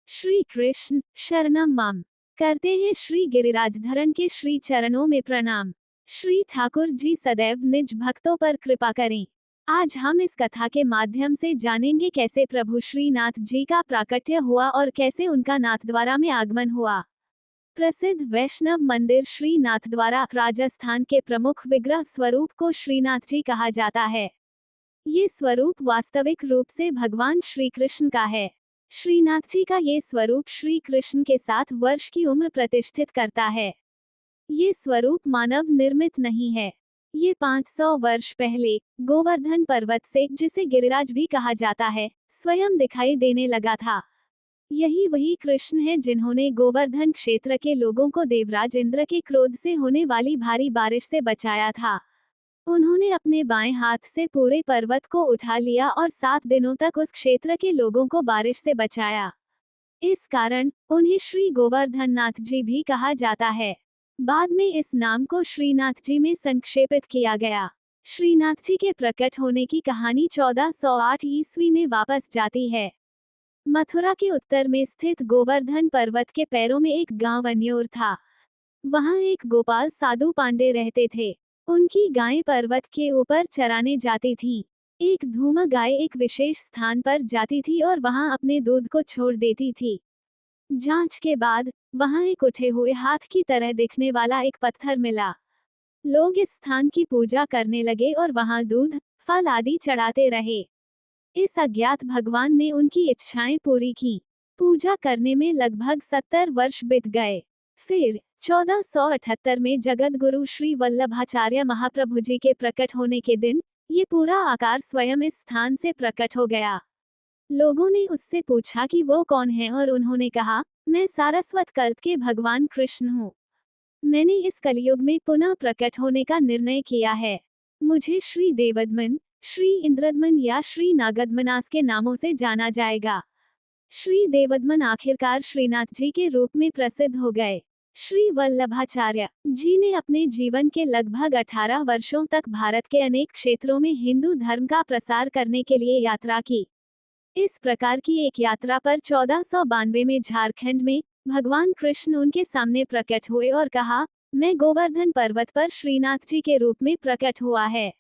श्री कृष्ण शरणम मम। करते हैं श्री गिरिराजधरण के श्री चरणों में प्रणाम। श्री ठाकुर जी सदैव निज भक्तों पर कृपा करें। आज हम इस कथा के माध्यम से जानेंगे कैसे प्रभु श्रीनाथ जी का प्राकट्य हुआ और कैसे उनका नाथद्वारा में आगमन हुआ। प्रसिद्ध वैष्णव मंदिर श्रीनाथ द्वारा राजस्थान के प्रमुख विग्रह स्वरूप को श्रीनाथ जी कहा जाता है। ये स्वरूप वास्तविक रूप से भगवान श्री कृष्ण का है। श्रीनाथ जी का ये स्वरूप श्री कृष्ण के 7 वर्ष की उम्र प्रतिष्ठित करता है। ये स्वरूप मानव निर्मित नहीं है। ये 500 वर्ष पहले गोवर्धन पर्वत से, जिसे गिरिराज भी कहा जाता है, स्वयं दिखाई देने लगा था। यही वही कृष्ण है जिन्होंने गोवर्धन क्षेत्र के लोगों को देवराज इंद्र के क्रोध से होने वाली भारी बारिश से बचाया था। उन्होंने अपने बाएं हाथ से पूरे पर्वत को उठा लिया और 7 दिनों तक उस क्षेत्र के लोगों को बारिश से बचाया। इस कारण उन्हें श्री गोवर्धन नाथ जी भी कहा जाता है। बाद में इस नाम को श्रीनाथ जी में संक्षेपित किया गया। श्रीनाथ जी के प्रकट होने की कहानी 1408 ईस्वी में वापस जाती है। मथुरा के उत्तर में स्थित गोवर्धन पर्वत के पैरों में एक गांव अन्योर था। वहां एक गोपाल साधु पांडे रहते थे। उनकी गायें पर्वत के ऊपर चराने जाती थीं। एक धूम गाय एक विशेष स्थान पर जाती थी और वहां अपने दूध को छोड़ देती थी। जांच के बाद वहां एक उठे हुए हाथ की तरह दिखने वाला एक पत्थर मिला। लोग इस स्थान की पूजा करने लगे और वहां दूध, फल आदि चढ़ाते रहे। इस अज्ञात भगवान ने उनकी इच्छाएं पूरी की। पूजा करने में लगभग 70 वर्ष बीत गए। फिर 1478 में जगत गुरु श्री वल्लभाचार्य महाप्रभु जी के प्रकट होने के दिन ये पूरा आकार स्वयं इस स्थान से प्रकट हो गया। लोगों ने उससे पूछा कि वो कौन है और उन्होंने कहा, मैं सारस्वत कल्प के भगवान कृष्ण हूँ। मैंने इस कलयुग में पुनः प्रकट होने का निर्णय किया है। मुझे श्री देवदमन, श्री इंद्रदमन या श्री नागदमनास के नामों से जाना जाएगा। श्री देवदमन आखिरकार श्रीनाथ जी के रूप में प्रसिद्ध हो गए। श्री वल्लभाचार्य जी ने अपने जीवन के लगभग 18 वर्षों तक भारत के अनेक क्षेत्रों में हिंदू धर्म का प्रसार करने के लिए यात्रा की। इस प्रकार की एक यात्रा पर 1492 में झारखंड में भगवान कृष्ण उनके सामने प्रकट हुए और कहा, मैं गोवर्धन पर्वत पर श्रीनाथ जी के रूप में प्रकट हुआ है।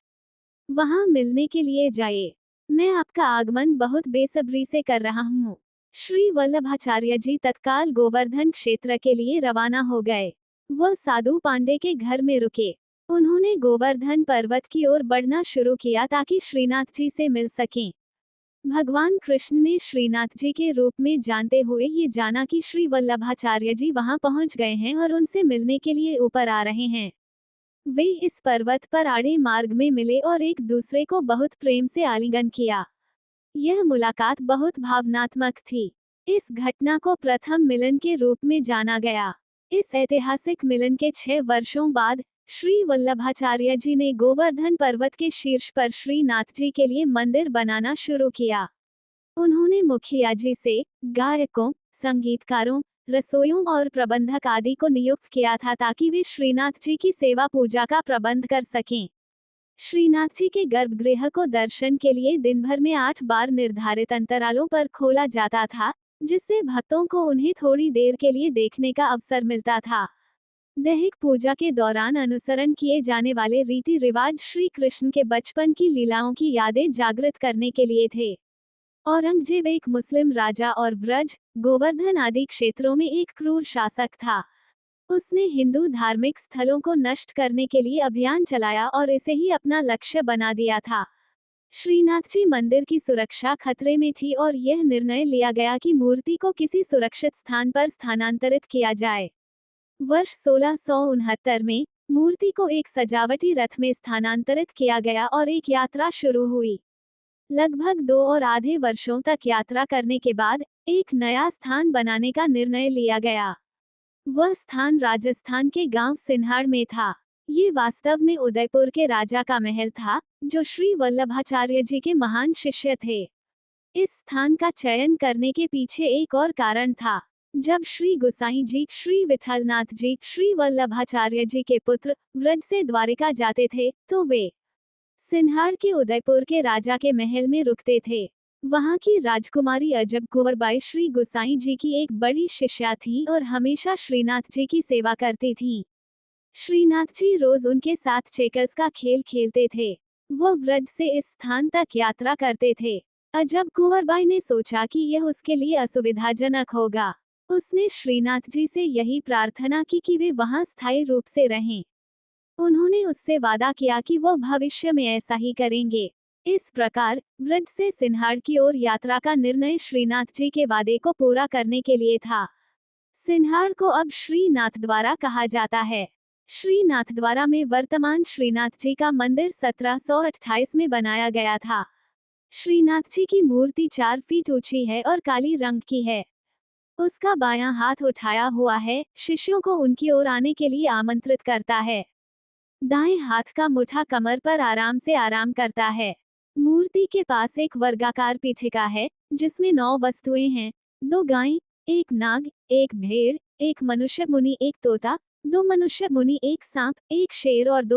वहां मिलने के लिए जाइए। मैं आपका आगमन बहुत बेसब्री से कर रहा हूँ। श्री वल्लभाचार्य जी तत्काल गोवर्धन क्षेत्र के लिए रवाना हो गए। वह साधु पांडे के घर में रुके। उन्होंने गोवर्धन पर्वत की ओर बढ़ना शुरू किया ताकि श्रीनाथ जी से मिल सकें। भगवान कृष्ण ने श्रीनाथ जी के रूप में जानते हुए ये जाना कि श्री वल्लभाचार्य जी वहां पहुंच गए हैं और उनसे मिलने के लिए ऊपर आ रहे हैं। वे इस पर्वत पर आड़े मार्ग में मिले और एक दूसरे को बहुत प्रेम से आलिंगन किया। यह मुलाकात बहुत भावनात्मक थी। इस घटना को प्रथम मिलन के रूप में जाना गया। इस ऐतिहासिक मिलन के 6 वर्षों बाद श्री वल्लभाचार्य जी ने गोवर्धन पर्वत के शीर्ष पर श्रीनाथ जी के लिए मंदिर बनाना शुरू किया। उन्होंने मुखिया जी से गायकों, संगीतकारों, रसोइयों और प्रबंधक आदि को नियुक्त किया था ताकि वे श्रीनाथ जी की सेवा पूजा का प्रबंध कर सकें। श्रीनाथ जी के गर्भगृह को दर्शन के लिए दिन भर में 8 बार निर्धारित अंतरालों पर खोला जाता था, जिससे भक्तों को उन्हें थोड़ी देर के लिए देखने का अवसर मिलता था। दैहिक पूजा के दौरान अनुसरण किए जाने वाले रीति रिवाज श्री कृष्ण के बचपन की लीलाओं की यादें जागृत करने के लिए थे। औरंगजेब एक मुस्लिम राजा और व्रज, गोवर्धन आदि क्षेत्रों में एक क्रूर शासक था। उसने हिंदू धार्मिक स्थलों को नष्ट करने के लिए अभियान चलाया और इसे ही अपना लक्ष्य बना दिया था। श्रीनाथ जी मंदिर की सुरक्षा खतरे में थी और यह निर्णय लिया गया कि मूर्ति को किसी सुरक्षित स्थान पर स्थानांतरित किया जाए। वर्ष 1669 में मूर्ति को एक सजावटी रथ में स्थानांतरित किया गया और एक यात्रा शुरू हुई। लगभग 2 और आधे वर्षों तक यात्रा करने के बाद एक नया स्थान बनाने का निर्णय लिया गया। वह स्थान राजस्थान के गांव सिन्हाड़ में था। ये वास्तव में उदयपुर के राजा का महल था, जो श्री वल्लभाचार्य जी के महान शिष्य थे। इस स्थान का चयन करने के पीछे एक और कारण था। जब श्री गोसाई जी, श्री विठलनाथ जी, श्री वल्लभाचार्य जी के पुत्र व्रज से द्वारिका जाते थे, तो वे सिन्हाड़ के उदयपुर के राजा के महल में रुकते थे। वहाँ की राजकुमारी अजब कुंवरबाई श्री गोसाई जी की एक बड़ी शिष्या थी और हमेशा श्रीनाथ जी की सेवा करती थी। श्रीनाथ जी रोज उनके साथ चेकर्स का खेल खेलते थे। वो व्रज से इस स्थान तक यात्रा करते थे। अजब कुंवरबाई ने सोचा कि यह उसके लिए असुविधाजनक होगा। उसने श्रीनाथ जी से यही प्रार्थना की कि वे वहां स्थायी रूप से रहें। उन्होंने उससे वादा किया कि वो भविष्य में ऐसा ही करेंगे। इस प्रकार व्रज से सिन्हाड़ की ओर यात्रा का निर्णय श्रीनाथ जी के वादे को पूरा करने के लिए था। सिन्हाड़ को अब श्रीनाथ द्वारा कहा जाता है। श्रीनाथ द्वारा में वर्तमान श्रीनाथ जी का मंदिर 1728 में बनाया गया था। श्रीनाथ जी की मूर्ति 4 फीट ऊंची है और काली रंग की है। उसका बायां हाथ उठाया हुआ है, शिष्यों को उनकी ओर आने के लिए आमंत्रित करता है। दाएं हाथ का मुठा कमर पर आराम करता है। मूर्ति के पास एक वर्गाकार पीठिका है, जिसमें 9 वस्तुएं हैं। 2 गायें, 1 नाग, 1 भेड़, 1 मनुष्य मुनि, 1 तोता, 2 मनुष्य मुनि, 1 सांप, 1 शेर और 2